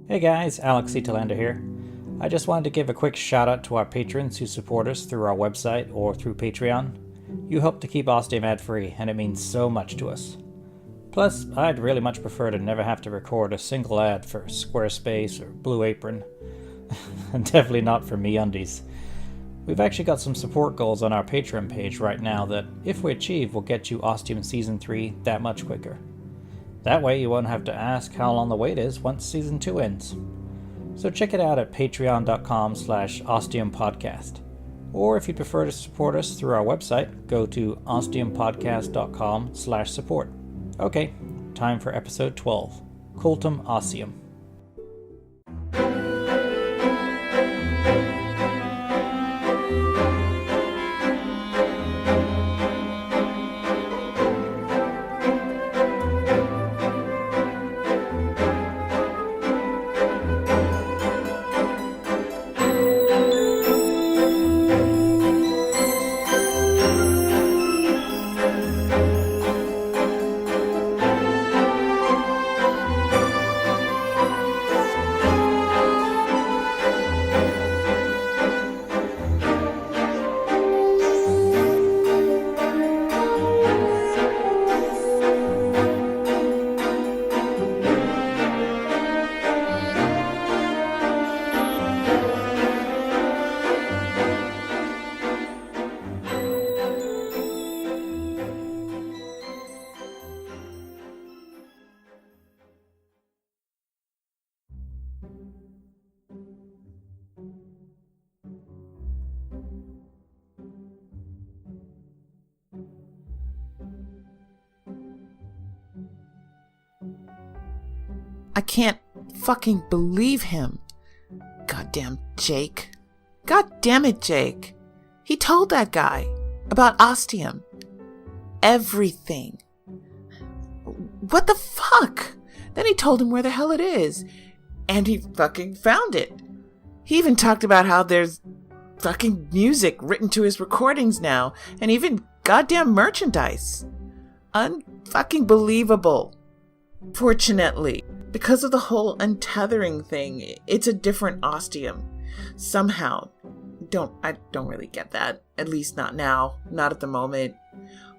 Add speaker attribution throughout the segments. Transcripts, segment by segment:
Speaker 1: Hey guys, Alex Italander here. I just wanted to give a quick shout out to our patrons who support us through our website or through Patreon. You help to keep Ossium ad free, and it means so much to us. Plus, I'd really much prefer to never have to record a single ad for Squarespace or Blue Apron. And definitely not for MeUndies. We've actually got some support goals on our Patreon page right now that, if we achieve, will get you Ossium Season 3 that much quicker. That way you won't have to ask how long the wait is once Season 2 ends. So check it out at patreon.com/ostiumpodcast. Or if you'd prefer to support us through our website, go to ostiumpodcast.com/support. Okay, time for episode 12, Cultum Ossium.
Speaker 2: I can't fucking believe him. Goddamn Jake. God damn it, Jake. He told that guy about Ostium. Everything. What the fuck? Then he told him where the hell it is. And he fucking found it. He even talked about how there's fucking music written to his recordings now. And even goddamn merchandise. Unfucking believable. Fortunately, because of the whole untethering thing, it's a different Ostium. Somehow. I don't really get that. At least not now. Not at the moment.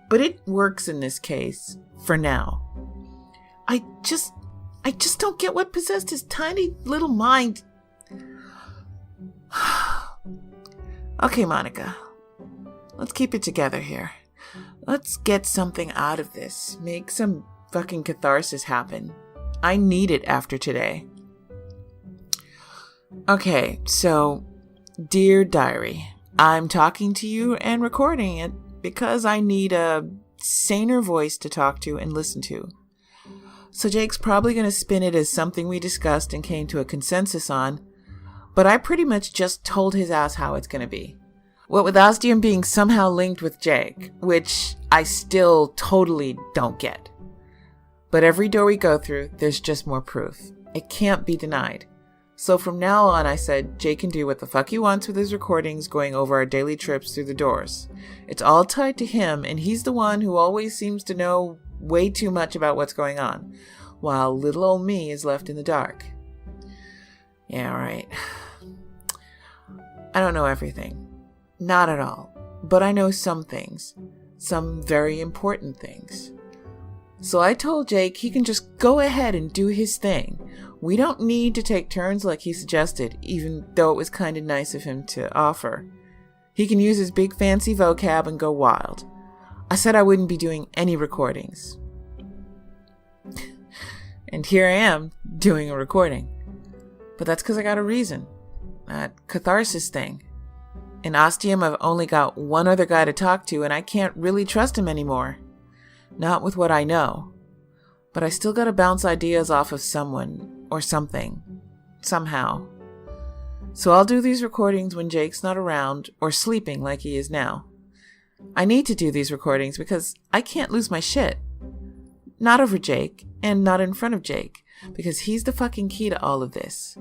Speaker 2: But it works in this case. For now. I just don't get what possessed his tiny little mind. Okay, Monica. Let's keep it together here. Let's get something out of this. Make some fucking catharsis happen. I need it after today. Okay, so, dear diary, I'm talking to you and recording it because I need a saner voice to talk to and listen to. So Jake's probably going to spin it as something we discussed and came to a consensus on, but I pretty much just told his ass how it's going to be. What with Ostium being somehow linked with Jake, which I still totally don't get. But every door we go through, there's just more proof. It can't be denied. So from now on, I said, Jake can do what the fuck he wants with his recordings going over our daily trips through the doors. It's all tied to him, and he's the one who always seems to know way too much about what's going on, while little old me is left in the dark. Yeah, right. I don't know everything. Not at all. But I know some things. Some very important things. So I told Jake he can just go ahead and do his thing. We don't need to take turns like he suggested, even though it was kind of nice of him to offer. He can use his big fancy vocab and go wild. I said I wouldn't be doing any recordings. And here I am, doing a recording. But that's because I got a reason. That catharsis thing. In Ostium, I've only got one other guy to talk to, and I can't really trust him anymore. Not with what I know. But I still gotta bounce ideas off of someone, or something. Somehow. So I'll do these recordings when Jake's not around, or sleeping like he is now. I need to do these recordings because I can't lose my shit. Not over Jake, and not in front of Jake, because he's the fucking key to all of this.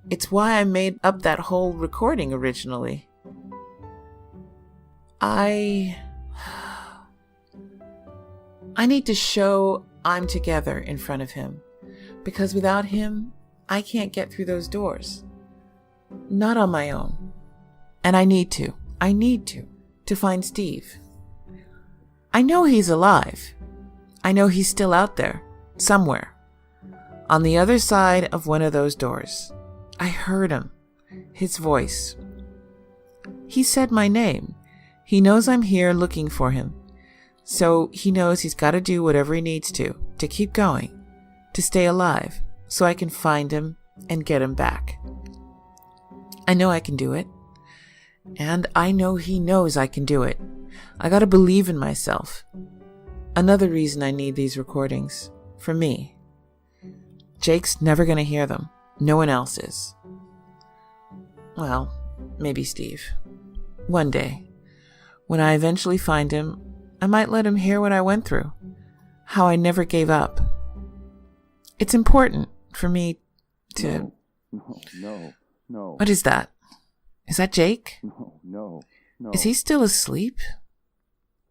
Speaker 2: It's why I made up that whole recording originally. I need to show I'm together in front of him, because without him, I can't get through those doors. Not on my own. And I need to find Steve. I know he's alive. I know he's still out there, somewhere. On the other side of one of those doors. I heard him. His voice. He said my name. He knows I'm here looking for him. So he knows he's got to do whatever he needs to keep going, to stay alive, so I can find him and get him back. I know I can do it. And I know he knows I can do it. I gotta believe in myself. Another reason I need these recordings. For me. Jake's never gonna hear them. No one else is. Well, maybe Steve. One day, when I eventually find him, I might let him hear what I went through. How I never gave up. It's important for me to...
Speaker 3: No.
Speaker 2: What is that? Is that Jake?
Speaker 3: No.
Speaker 2: Is he still asleep?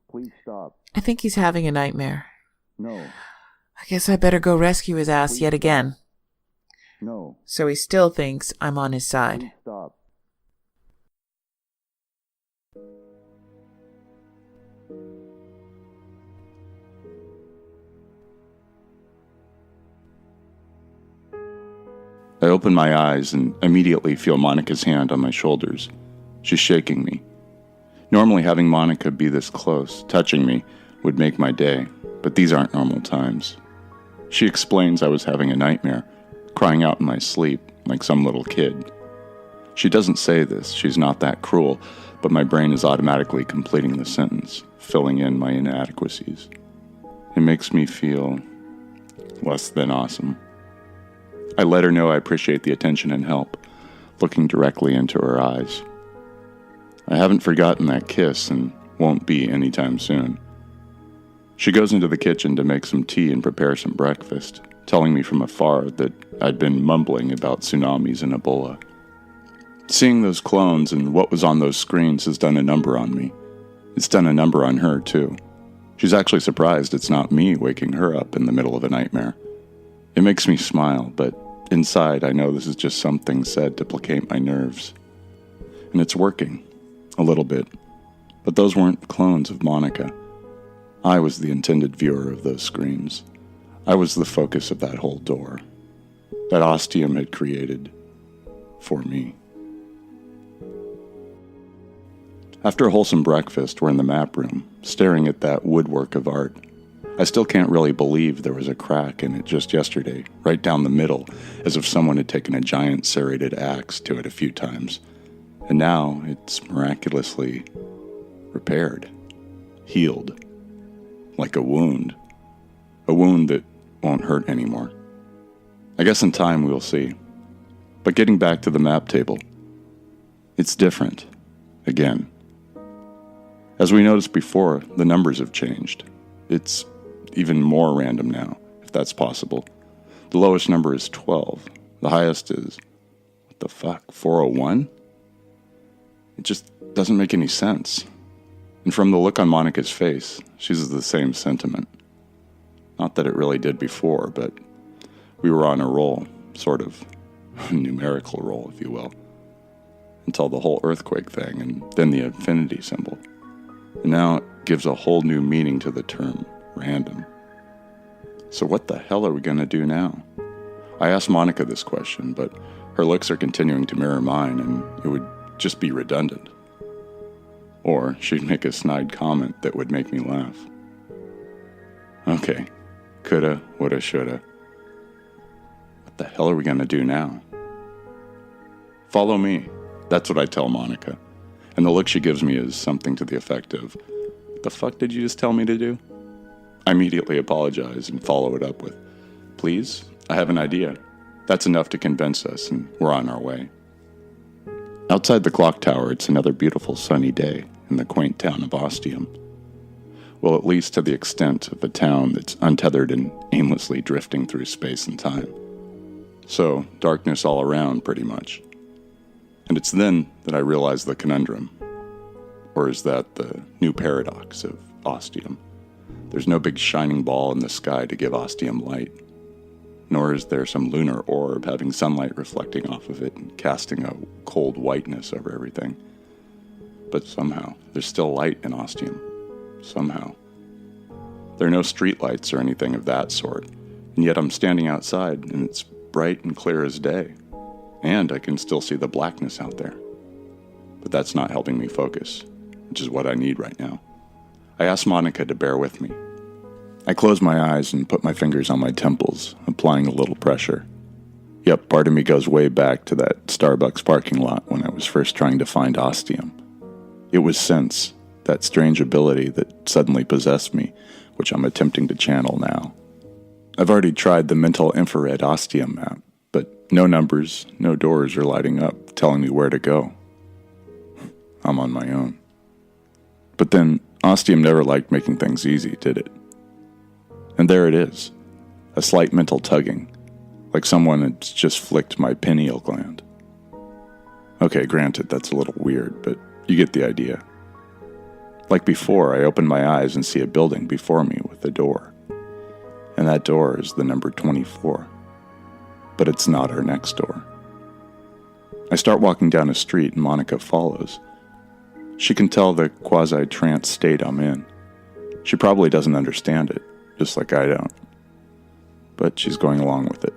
Speaker 3: Please stop.
Speaker 2: I think he's having a nightmare.
Speaker 3: No.
Speaker 2: I guess I better go rescue his ass yet again.
Speaker 3: No.
Speaker 2: So he still thinks I'm on his side.
Speaker 3: Please stop. I open my eyes and immediately feel Monica's hand on my shoulders. She's shaking me. Normally having Monica be this close, touching me, would make my day, but these aren't normal times. She explains I was having a nightmare, crying out in my sleep like some little kid. She doesn't say this, she's not that cruel, but my brain is automatically completing the sentence, filling in my inadequacies. It makes me feel less than awesome. I let her know I appreciate the attention and help, looking directly into her eyes. I haven't forgotten that kiss and won't be anytime soon. She goes into the kitchen to make some tea and prepare some breakfast, telling me from afar that I'd been mumbling about tsunamis and Ebola. Seeing those clones and what was on those screens has done a number on me. It's done a number on her, too. She's actually surprised it's not me waking her up in the middle of a nightmare. It makes me smile, but inside I know this is just something said to placate my nerves. And it's working, a little bit. But those weren't clones of Monica. I was the intended viewer of those screens. I was the focus of that whole door. That Ossium had created for me. After a wholesome breakfast, we're in the map room, staring at that woodwork of art. I still can't really believe there was a crack in it just yesterday, right down the middle, as if someone had taken a giant serrated axe to it a few times. And now it's miraculously repaired, healed, like a wound that won't hurt anymore. I guess in time we'll see. But getting back to the map table, it's different, again. As we noticed before, the numbers have changed. It's even more random now, if that's possible. The lowest number is 12. The highest is, what the fuck, 401? It just doesn't make any sense. And from the look on Monica's face, she's the same sentiment. Not that it really did before, but we were on a roll, sort of. A numerical roll, if you will. Until the whole earthquake thing, and then the infinity symbol. And now it gives a whole new meaning to the term random. So what the hell are we going to do now? I asked Monica this question, but her looks are continuing to mirror mine, and it would just be redundant. Or she'd make a snide comment that would make me laugh. Okay, coulda, woulda, shoulda. What the hell are we going to do now? Follow me. That's what I tell Monica. And the look she gives me is something to the effect of, "What the fuck did you just tell me to do?" I immediately apologize and follow it up with, "Please, I have an idea." That's enough to convince us, and we're on our way. Outside the clock tower, it's another beautiful sunny day in the quaint town of Ossium. Well, at least to the extent of a town that's untethered and aimlessly drifting through space and time. So, darkness all around, pretty much. And it's then that I realize the conundrum. Or is that the new paradox of Ossium? There's no big shining ball in the sky to give Ossium light. nor is there some lunar orb having sunlight reflecting off of it and casting a cold whiteness over everything. But somehow, there's still light in Ossium. Somehow. There are no streetlights or anything of that sort, and yet I'm standing outside and it's bright and clear as day. And I can still see the blackness out there. But that's not helping me focus, which is what I need right now. I asked Monica to bear with me. I close my eyes and put my fingers on my temples, applying a little pressure. Yep, part of me goes way back to that Starbucks parking lot when I was first trying to find Ostium. It was sense, that strange ability that suddenly possessed me, which I'm attempting to channel now. I've already tried the mental infrared Ostium map, but no numbers, no doors are lighting up, telling me where to go. I'm on my own. But then, Ostium never liked making things easy, did it? And there it is, a slight mental tugging, like someone had just flicked my pineal gland. Okay, granted, that's a little weird, but you get the idea. Like before, I open my eyes and see a building before me with a door. And that door is the number 24. But it's not our next door. I start walking down a street and Monica follows. She can tell the quasi-trance state I'm in. She probably doesn't understand it, just like I don't. But she's going along with it.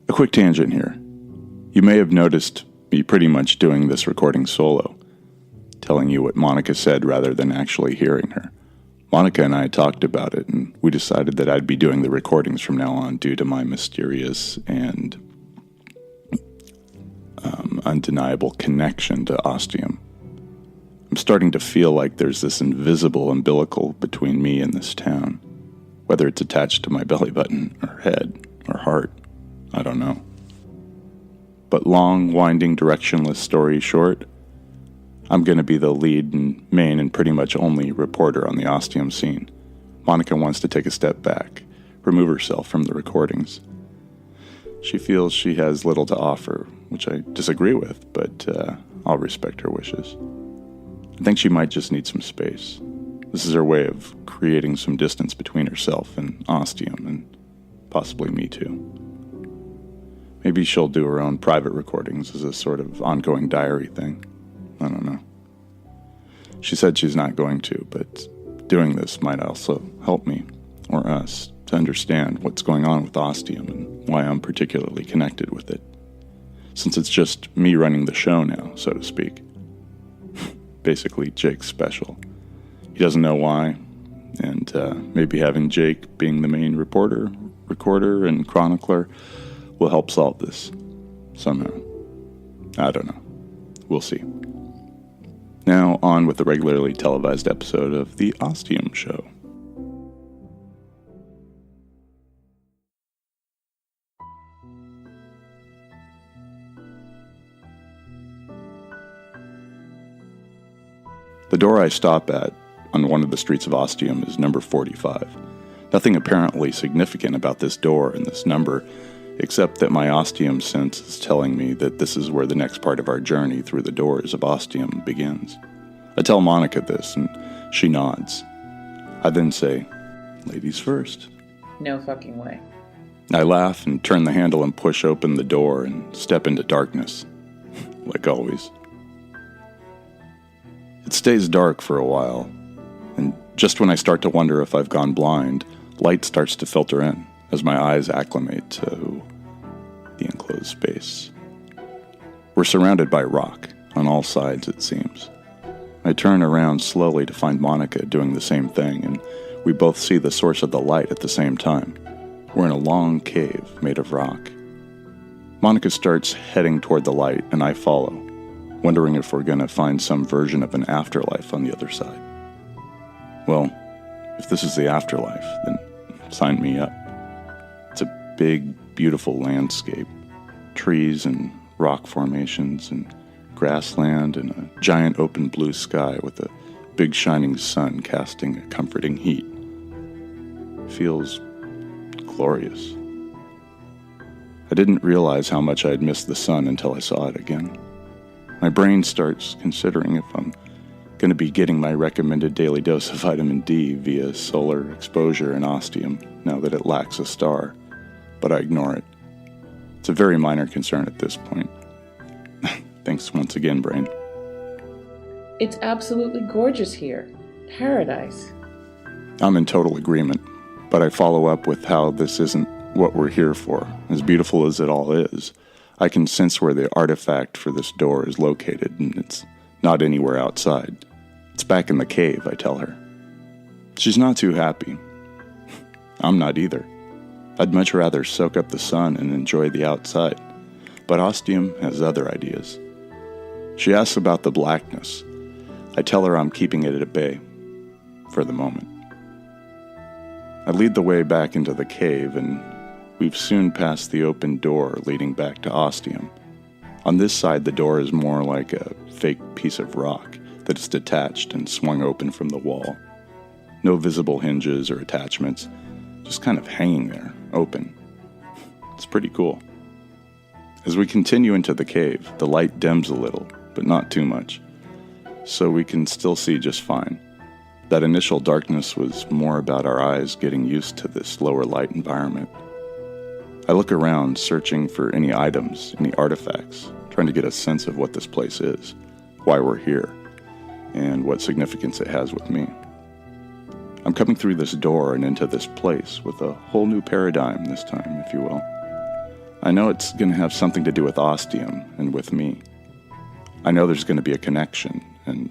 Speaker 3: A quick tangent here. You may have noticed me pretty much doing this recording solo, telling you what Monica said rather than actually hearing her. Monica and I talked about it, and we decided that I'd be doing the recordings from now on due to my mysterious and undeniable connection to Ostium. I'm starting to feel like there's this invisible umbilical between me and this town, whether it's attached to my belly button or head or heart, I don't know. But long, winding, directionless story short, I'm going to be the lead and main and pretty much only reporter on the Ostium scene. Monica wants to take a step back, remove herself from the recordings. She feels she has little to offer, which I disagree with, but I'll respect her wishes. I think she might just need some space. This is her way of creating some distance between herself and Ostium, and possibly me too. Maybe she'll do her own private recordings as a sort of ongoing diary thing. I don't know. She said she's not going to, but doing this might also help me, or us, to understand what's going on with Ostium and why I'm particularly connected with it. Since it's just me running the show now, so to speak. Basically, Jake's special. He doesn't know why, and maybe having Jake being the main reporter, recorder, and chronicler will help solve this, somehow. I don't know. We'll see. Now, on with the regularly televised episode of The Ostium Show. The door I stop at on one of the streets of Ostium is number 45. Nothing apparently significant about this door and this number, except that my Ostium sense is telling me that this is where the next part of our journey through the doors of Ostium begins. I tell Monica this, and she nods. I then say, "Ladies first."
Speaker 2: No fucking way.
Speaker 3: I laugh and turn the handle and push open the door and step into darkness, like always. It stays dark for a while, and just when I start to wonder if I've gone blind, light starts to filter in as my eyes acclimate to the enclosed space. We're surrounded by rock, on all sides it seems. I turn around slowly to find Monica doing the same thing, and we both see the source of the light at the same time. We're in a long cave made of rock. Monica starts heading toward the light, and I follow, wondering if we're going to find some version of an afterlife on the other side. Well, if this is the afterlife, then sign me up. It's a big, beautiful landscape. Trees and rock formations and grassland and a giant open blue sky with a big shining sun casting a comforting heat. Feels glorious. I didn't realize how much I'd missed the sun until I saw it again. My brain starts considering if I'm going to be getting my recommended daily dose of vitamin D via solar exposure and ostium now that it lacks a star, but I ignore it. It's a very minor concern at this point. Thanks once again, brain.
Speaker 2: It's absolutely gorgeous here. Paradise.
Speaker 3: I'm in total agreement, but I follow up with how this isn't what we're here for. As beautiful as it all is, I can sense where the artifact for this door is located, and it's not anywhere outside. It's back in the cave, I tell her. She's not too happy. I'm not either. I'd much rather soak up the sun and enjoy the outside, but Ostium has other ideas. She asks about the blackness. I tell her I'm keeping it at bay, for the moment. I lead the way back into the cave, and we've soon passed the open door leading back to Ostium. On this side, the door is more like a fake piece of rock that is detached and swung open from the wall. No visible hinges or attachments, just kind of hanging there, open. It's pretty cool. As we continue into the cave, the light dims a little, but not too much, so we can still see just fine. That initial darkness was more about our eyes getting used to this lower light environment. I look around, searching for any items, any artifacts, trying to get a sense of what this place is, why we're here, and what significance it has with me. I'm coming through this door and into this place with a whole new paradigm this time, if you will. I know it's going to have something to do with Ostium and with me. I know there's going to be a connection, and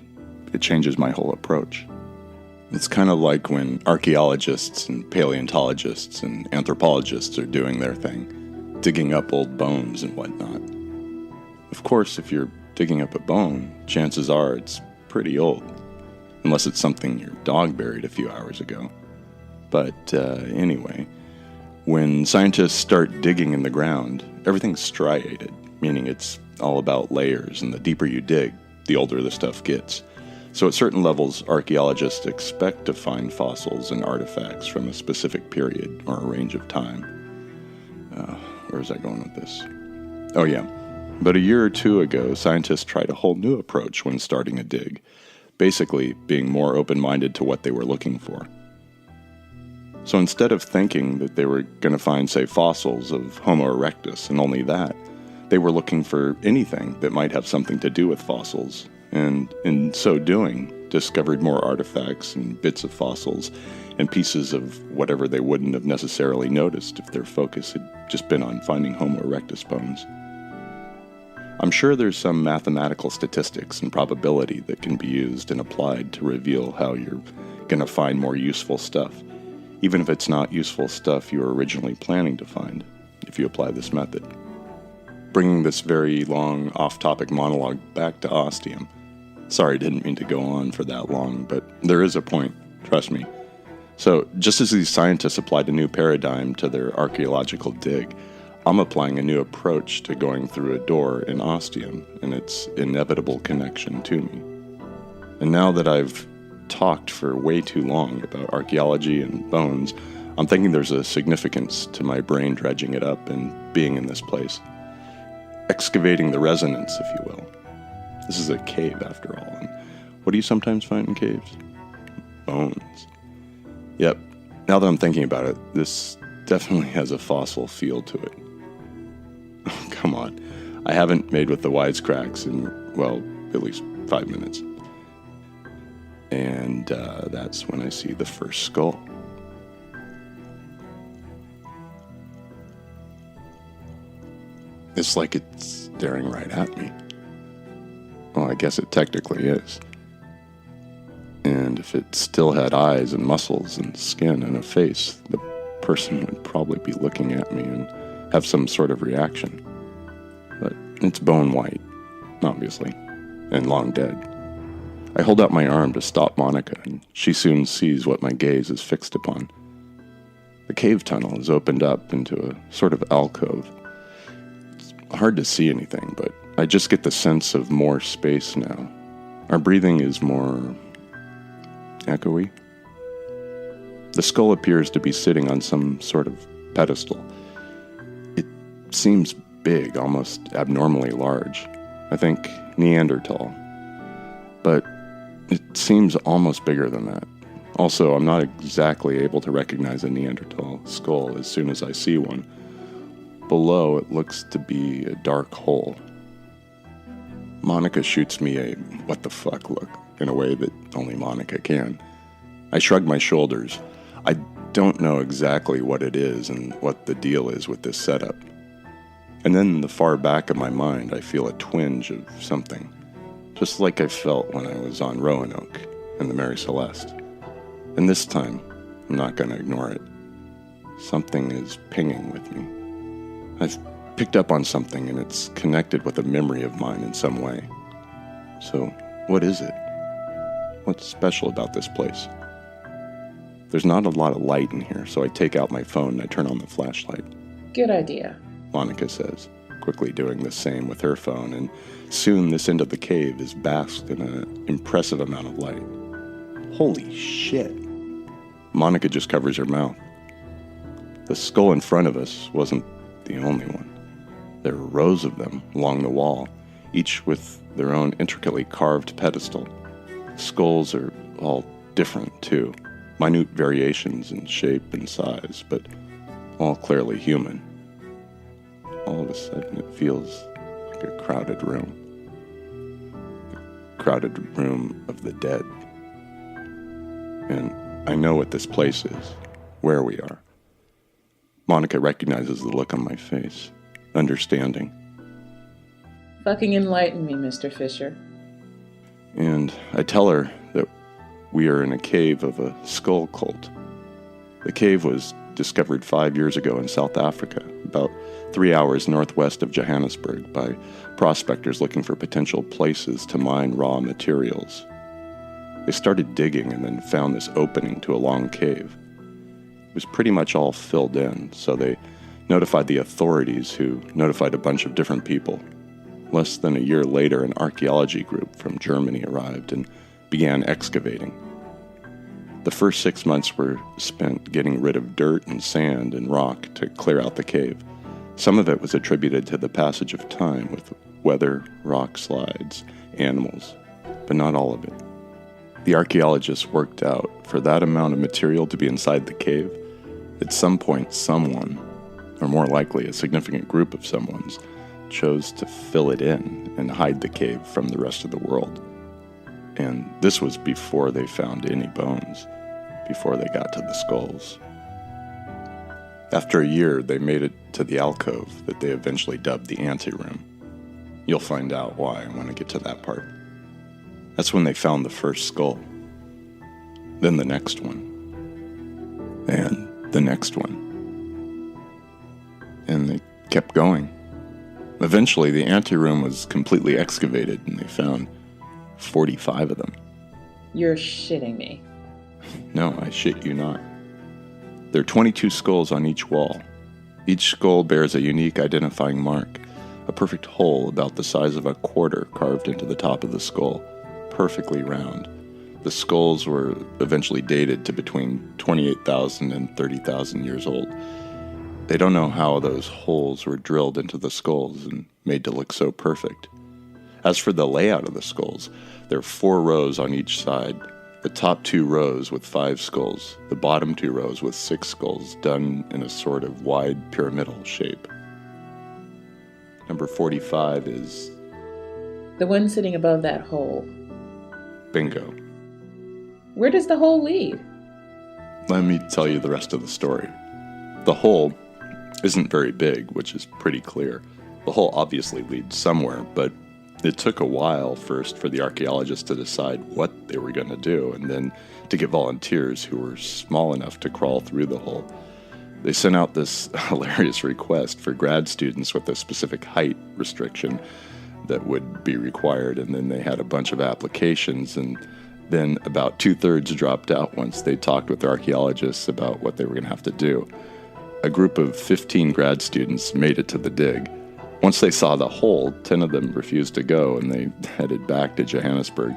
Speaker 3: it changes my whole approach. It's kind of like when archaeologists and paleontologists and anthropologists are doing their thing, digging up old bones and whatnot. Of course, if you're digging up a bone, chances are it's pretty old, unless it's something your dog buried a few hours ago. But anyway, when scientists start digging in the ground, everything's striated, meaning it's all about layers, and the deeper you dig, the older the stuff gets. So at certain levels, archaeologists expect to find fossils and artifacts from a specific period or a range of time. Where is I going with this? Oh yeah, but a year or two ago, scientists tried a whole new approach when starting a dig, basically being more open-minded to what they were looking for. So instead of thinking that they were going to find, say, fossils of Homo erectus and only that, they were looking for anything that might have something to do with fossils, and in so doing, discovered more artifacts and bits of fossils and pieces of whatever they wouldn't have necessarily noticed if their focus had just been on finding Homo erectus bones. I'm sure there's some mathematical statistics and probability that can be used and applied to reveal how you're going to find more useful stuff, even if it's not useful stuff you were originally planning to find, if you apply this method. Bringing this very long off-topic monologue back to Ostium. Sorry, didn't mean to go on for that long, but there is a point, trust me. So, just as these scientists applied a new paradigm to their archaeological dig, I'm applying a new approach to going through a door in Ostium and its inevitable connection to me. And now that I've talked for way too long about archaeology and bones, I'm thinking there's a significance to my brain dredging it up and being in this place. Excavating the resonance, if you will. This is a cave, after all, and what do you sometimes find in caves? Bones. Yep, now that I'm thinking about it, this definitely has a fossil feel to it. Oh, come on, I haven't made with the wisecracks in, well, at least 5 minutes. And that's when I see the first skull. It's like it's staring right at me. Well, I guess it technically is. And if it still had eyes and muscles and skin and a face, the person would probably be looking at me and have some sort of reaction. But it's bone white, obviously, and long dead. I hold out my arm to stop Monica, and she soon sees what my gaze is fixed upon. The cave tunnel is opened up into a sort of alcove. It's hard to see anything, but I just get the sense of more space now. Our breathing is more echoey. The skull appears to be sitting on some sort of pedestal. It seems big, almost abnormally large. I think Neanderthal. But it seems almost bigger than that. Also, I'm not exactly able to recognize a Neanderthal skull as soon as I see one. Below, it looks to be a dark hole. Monica shoots me a what the fuck look in a way that only Monica can. I shrug my shoulders. I don't know exactly what it is and what the deal is with this setup. And then in the far back of my mind, I feel a twinge of something, just like I felt when I was on Roanoke and the Mary Celeste. And this time, I'm not going to ignore it. Something is pinging with me. I've picked up on something and it's connected with a memory of mine in some way. So, what is it? What's special about this place? There's not a lot of light in here, so I take out my phone and I turn on the flashlight.
Speaker 2: Good idea,
Speaker 3: Monica says, quickly doing the same with her phone, and soon this end of the cave is basked in an impressive amount of light. Holy shit. Monica just covers her mouth. The skull in front of us wasn't the only one. There were rows of them along the wall, each with their own intricately carved pedestal. Skulls are all different, too. Minute variations in shape and size, but all clearly human. All of a sudden, it feels like a crowded room. A crowded room of the dead. And I know what this place is, where we are. Monica recognizes the look on my face, understanding.
Speaker 2: Fucking enlighten me, Mr. Fisher.
Speaker 3: And I tell her that we are in a cave of a skull cult. The cave was discovered 5 years ago in South Africa, about 3 hours northwest of Johannesburg, by prospectors looking for potential places to mine raw materials. They started digging and then found this opening to a long cave. It was pretty much all filled in, so they notified the authorities, who notified a bunch of different people. Less than a year later, an archaeology group from Germany arrived and began excavating. The first 6 months were spent getting rid of dirt and sand and rock to clear out the cave. Some of it was attributed to the passage of time with weather, rock slides, animals, but not all of it. The archaeologists worked out for that amount of material to be inside the cave, at some point someone, or more likely a significant group of someones, chose to fill it in and hide the cave from the rest of the world. And this was before they found any bones, before they got to the skulls. After a year, they made it to the alcove that they eventually dubbed the anteroom. You'll find out why when I get to that part. That's when they found the first skull. Then the next one. And the next one. And they kept going. Eventually, the anteroom was completely excavated and they found 45 of them.
Speaker 2: You're shitting me.
Speaker 3: No, I shit you not. There are 22 skulls on each wall. Each skull bears a unique identifying mark, a perfect hole about the size of a quarter carved into the top of the skull, perfectly round. The skulls were eventually dated to between 28,000 and 30,000 years old. They don't know how those holes were drilled into the skulls and made to look so perfect. As for the layout of the skulls, there are 4 rows on each side. The top 2 rows with 5 skulls, the bottom 2 rows with 6 skulls, done in a sort of wide pyramidal shape. Number 45 is...
Speaker 2: The one sitting above that hole.
Speaker 3: Bingo.
Speaker 2: Where does the hole lead?
Speaker 3: Let me tell you the rest of the story. The hole isn't very big, which is pretty clear. The hole obviously leads somewhere, but it took a while first for the archaeologists to decide what they were going to do, and then to get volunteers who were small enough to crawl through the hole. They sent out this hilarious request for grad students with a specific height restriction that would be required, and then they had a bunch of applications, and then about 2/3 dropped out once they talked with the archaeologists about what they were going to have to do. A group of 15 grad students made it to the dig. Once they saw the hole, 10 of them refused to go, and they headed back to Johannesburg.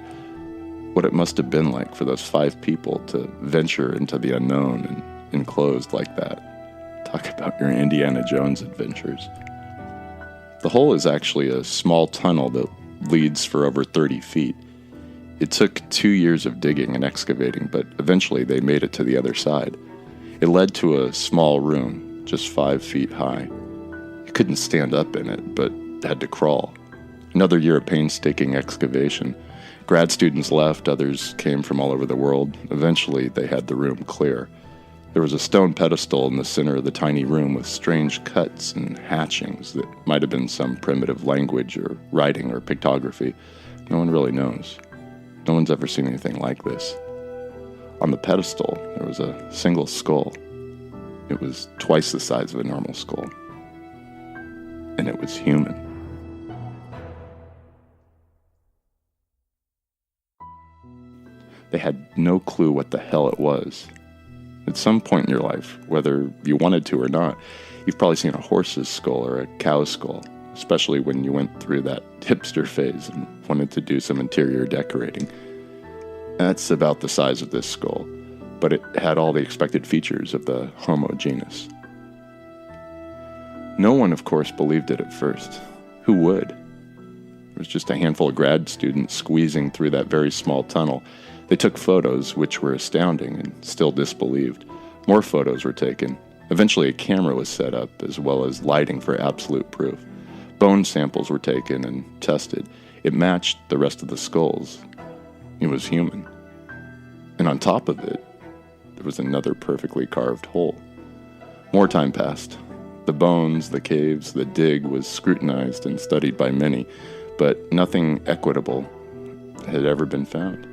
Speaker 3: What it must have been like for those 5 people to venture into the unknown and enclosed like that. Talk about your Indiana Jones adventures. The hole is actually a small tunnel that leads for over 30 feet. It took 2 years of digging and excavating, but eventually they made it to the other side. It led to a small room, just 5 feet high. You couldn't stand up in it, but had to crawl. Another year of painstaking excavation. Grad students left, others came from all over the world. Eventually, they had the room clear. There was a stone pedestal in the center of the tiny room with strange cuts and hatchings that might have been some primitive language or writing or pictography. No one really knows. No one's ever seen anything like this. On the pedestal, there was a single skull. It was twice the size of a normal skull. And it was human. They had no clue what the hell it was. At some point in your life, whether you wanted to or not, you've probably seen a horse's skull or a cow's skull, especially when you went through that hipster phase and wanted to do some interior decorating. That's about the size of this skull, but it had all the expected features of the Homo genus. No one, of course, believed it at first. Who would? It was just a handful of grad students squeezing through that very small tunnel. They took photos, which were astounding and still disbelieved. More photos were taken. Eventually a camera was set up, as well as lighting for absolute proof. Bone samples were taken and tested. It matched the rest of the skulls. It was human. And on top of it, there was another perfectly carved hole. More time passed. The bones, the caves, the dig was scrutinized and studied by many, but nothing equitable had ever been found.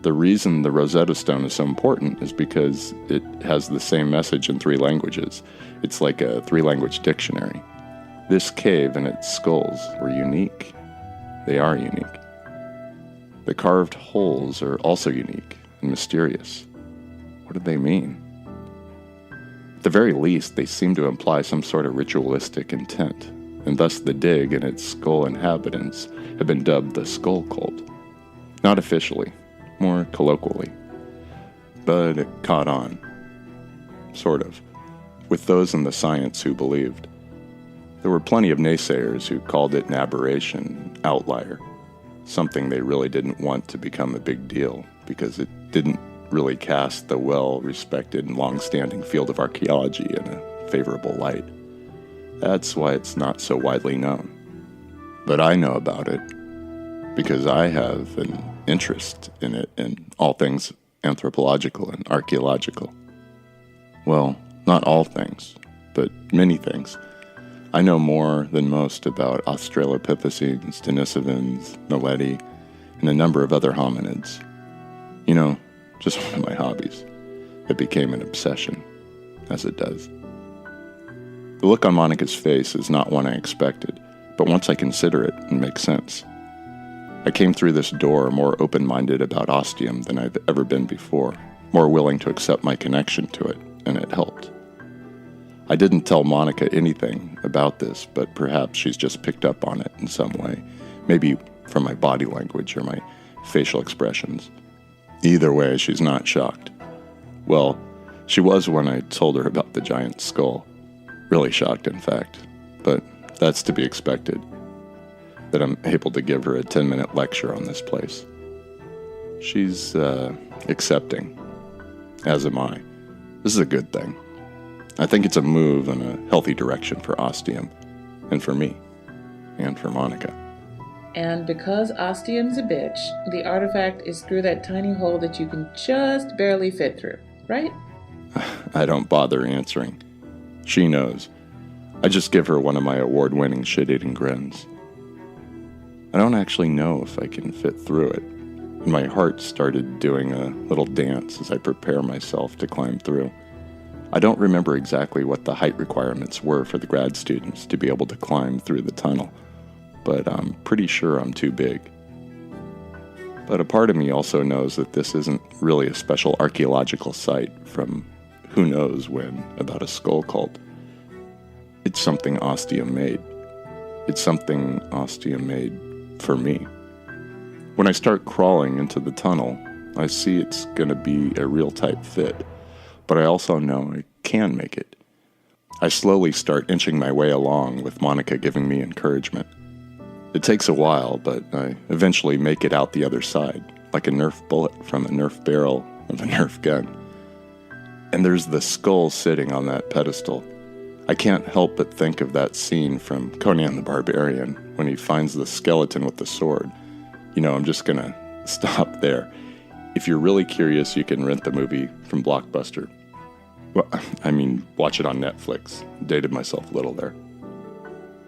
Speaker 3: The reason the Rosetta Stone is so important is because it has the same message in 3 languages. It's like a 3-language dictionary. This cave and its skulls were unique. They are unique. The carved holes are also unique and mysterious. What do they mean? At the very least, they seem to imply some sort of ritualistic intent, and thus the dig and its skull inhabitants have been dubbed the Skull Cult. Not officially, more colloquially. But it caught on. Sort of. With those in the science who believed. There were plenty of naysayers who called it an aberration, outlier. Something they really didn't want to become a big deal, because it didn't really cast the well-respected and long-standing field of archaeology in a favorable light. That's why it's not so widely known. But I know about it, because I have an interest in it in all things anthropological and archaeological. Well, not all things, but many things. I know more than most about Australopithecines, Denisovans, Naledi, and a number of other hominids. You know, just one of my hobbies. It became an obsession, as it does. The look on Monica's face is not one I expected, but once I consider it, it makes sense. I came through this door more open-minded about Ossium than I've ever been before, more willing to accept my connection to it, and it helped. I didn't tell Monica anything about this, but perhaps she's just picked up on it in some way, maybe from my body language or my facial expressions. Either way, she's not shocked. Well, she was when I told her about the giant skull. Really shocked, in fact, but that's to be expected. That I'm able to give her a 10-minute lecture on this place. She's accepting, as am I. This is a good thing. I think it's a move in a healthy direction for Ostium, and for me, and for Monica.
Speaker 4: And because Ostium's a bitch, the artifact is through that tiny hole that you can just barely fit through, right?
Speaker 3: I don't bother answering. She knows. I just give her one of my award-winning shit-eating grins. I don't actually know if I can fit through it, and my heart started doing a little dance as I prepare myself to climb through. I don't remember exactly what the height requirements were for the grad students to be able to climb through the tunnel, but I'm pretty sure I'm too big. But a part of me also knows that this isn't really a special archaeological site from who knows when about a skull cult. It's something Ostium made. It's something Ostium made for me. When I start crawling into the tunnel, I see it's going to be a real tight fit, but I also know I can make it. I slowly start inching my way along, with Monica giving me encouragement. It takes a while, but I eventually make it out the other side, like a Nerf bullet from a Nerf barrel of a Nerf gun. And there's the skull sitting on that pedestal. I can't help but think of that scene from Conan the Barbarian when he finds the skeleton with the sword. I'm just gonna stop there. If you're really curious, you can rent the movie from Blockbuster. Well, watch it on Netflix. Dated myself a little there.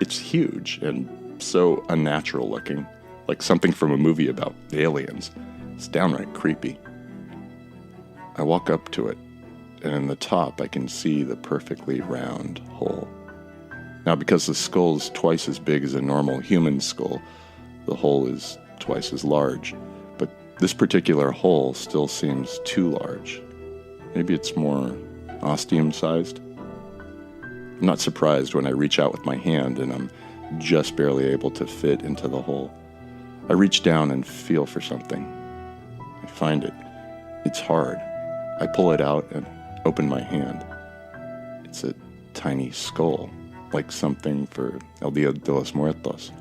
Speaker 3: It's huge and so unnatural looking, like something from a movie about aliens. It's downright creepy. I walk up to it, and in the top I can see the perfectly round hole. Now, because the skull's twice as big as a normal human skull, the hole is twice as large. But this particular hole still seems too large. Maybe it's more ostium-sized? I'm not surprised when I reach out with my hand and I'm just barely able to fit into the hole. I reach down and feel for something. I find it. It's hard. I pull it out and open my hand. It's a tiny skull, like something for El Dia de los Muertos.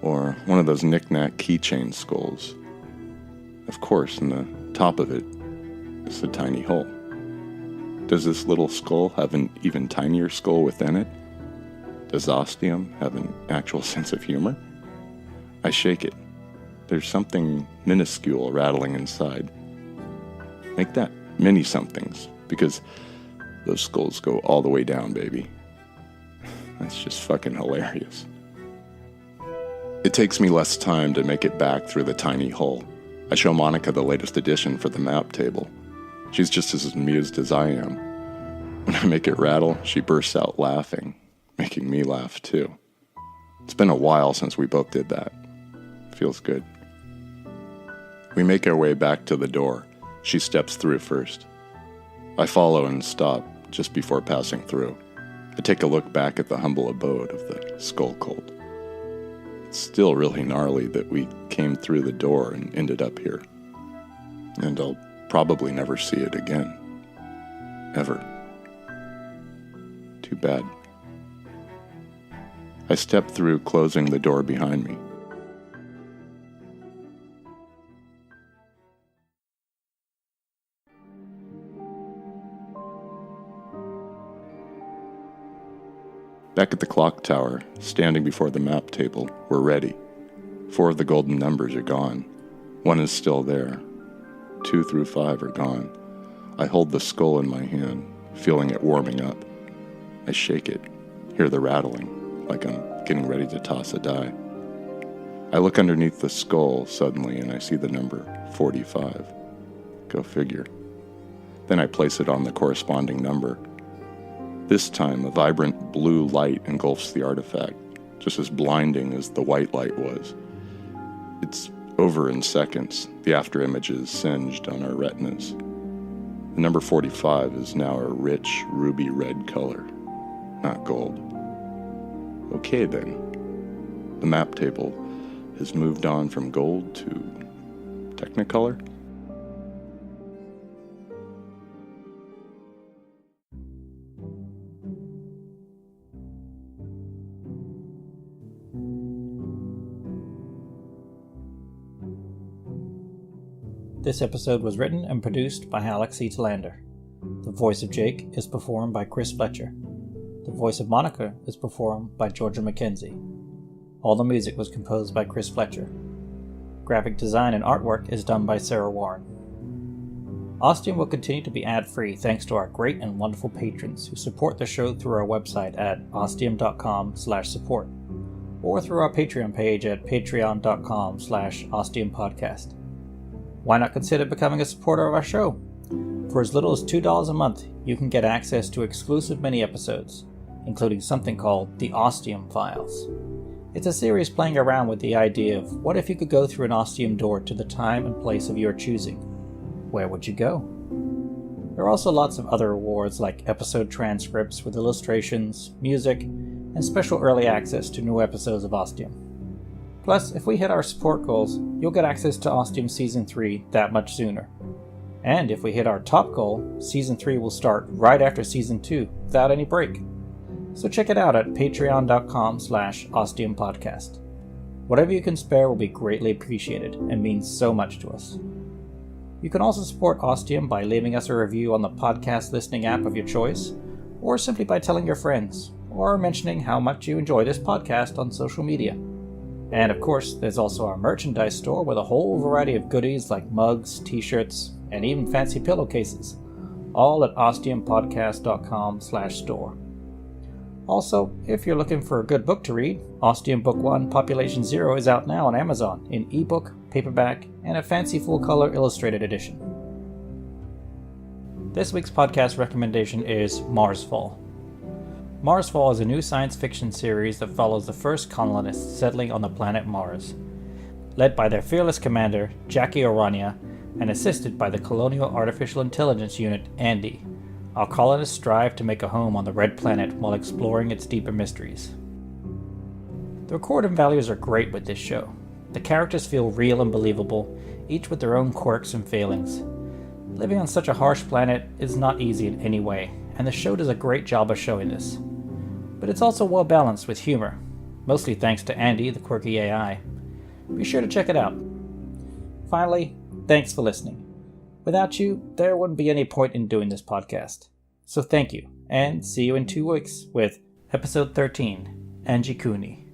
Speaker 3: Or one of those knick-knack keychain skulls. Of course, in the top of it is a tiny hole. Does this little skull have an even tinier skull within it? Does Ostium have an actual sense of humor? I shake it. There's something minuscule rattling inside. Make that many somethings, because those skulls go all the way down, baby. That's just fucking hilarious. It takes me less time to make it back through the tiny hole. I show Monica the latest edition for the map table. She's just as amused as I am. When I make it rattle, she bursts out laughing, making me laugh too. It's been a while since we both did that. Feels good. We make our way back to the door. She steps through first. I follow and stop just before passing through. I take a look back at the humble abode of the skull cult. It's still really gnarly that we came through the door and ended up here. And I'll probably never see it again. Ever. Too bad. I step through, closing the door behind me. Back at the clock tower, standing before the map table, we're ready. 4 of the golden numbers are gone. 1 is still there. 2 through 5 are gone. I hold the skull in my hand, feeling it warming up. I shake it, hear the rattling, like I'm getting ready to toss a die. I look underneath the skull suddenly and I see the number 45. Go figure. Then I place it on the corresponding number. This time, a vibrant blue light engulfs the artifact, just as blinding as the white light was. It's over in seconds, the after images singed on our retinas. The number 45 is now a rich ruby red color, not gold. Okay then, the map table has moved on from gold to Technicolor?
Speaker 1: This episode was written and produced by Alex E. Talander. The voice of Jake is performed by Chris Fletcher. The voice of Monica is performed by Georgia McKenzie. All the music was composed by Chris Fletcher. Graphic design and artwork is done by Sarah Warren. Ostium will continue to be ad-free thanks to our great and wonderful patrons who support the show through our website at ostium.com/support or through our Patreon page at patreon.com/ostiumpodcast. Why not consider becoming a supporter of our show? For as little as $2 a month, you can get access to exclusive mini-episodes, including something called the Ostium Files. It's a series playing around with the idea of what if you could go through an Ostium door to the time and place of your choosing. Where would you go? There are also lots of other awards like episode transcripts with illustrations, music, and special early access to new episodes of Ostium. Plus, if we hit our support goals, you'll get access to Ostium Season 3 that much sooner. And if we hit our top goal, Season 3 will start right after Season 2, without any break. So check it out at patreon.com/ostiumpodcast. Whatever you can spare will be greatly appreciated and means so much to us. You can also support Ostium by leaving us a review on the podcast listening app of your choice, or simply by telling your friends, or mentioning how much you enjoy this podcast on social media. And of course, there's also our merchandise store with a whole variety of goodies like mugs, t-shirts, and even fancy pillowcases, all at ostiumpodcast.com/store. Also, if you're looking for a good book to read, Ostium Book 1 Population Zero is out now on Amazon in ebook, paperback, and a fancy full-color illustrated edition. This week's podcast recommendation is Marsfall. Marsfall is a new science fiction series that follows the first colonists settling on the planet Mars. Led by their fearless commander, Jackie Orania, and assisted by the Colonial Artificial Intelligence Unit, Andy, our colonists strive to make a home on the Red Planet while exploring its deeper mysteries. The recording values are great with this show. The characters feel real and believable, each with their own quirks and failings. Living on such a harsh planet is not easy in any way, and the show does a great job of showing this. But it's also well balanced with humor, mostly thanks to Andy, the quirky AI. Be sure to check it out. Finally, thanks for listening. Without you, there wouldn't be any point in doing this podcast. So thank you, and see you in 2 weeks with Episode 13, Angie Cooney.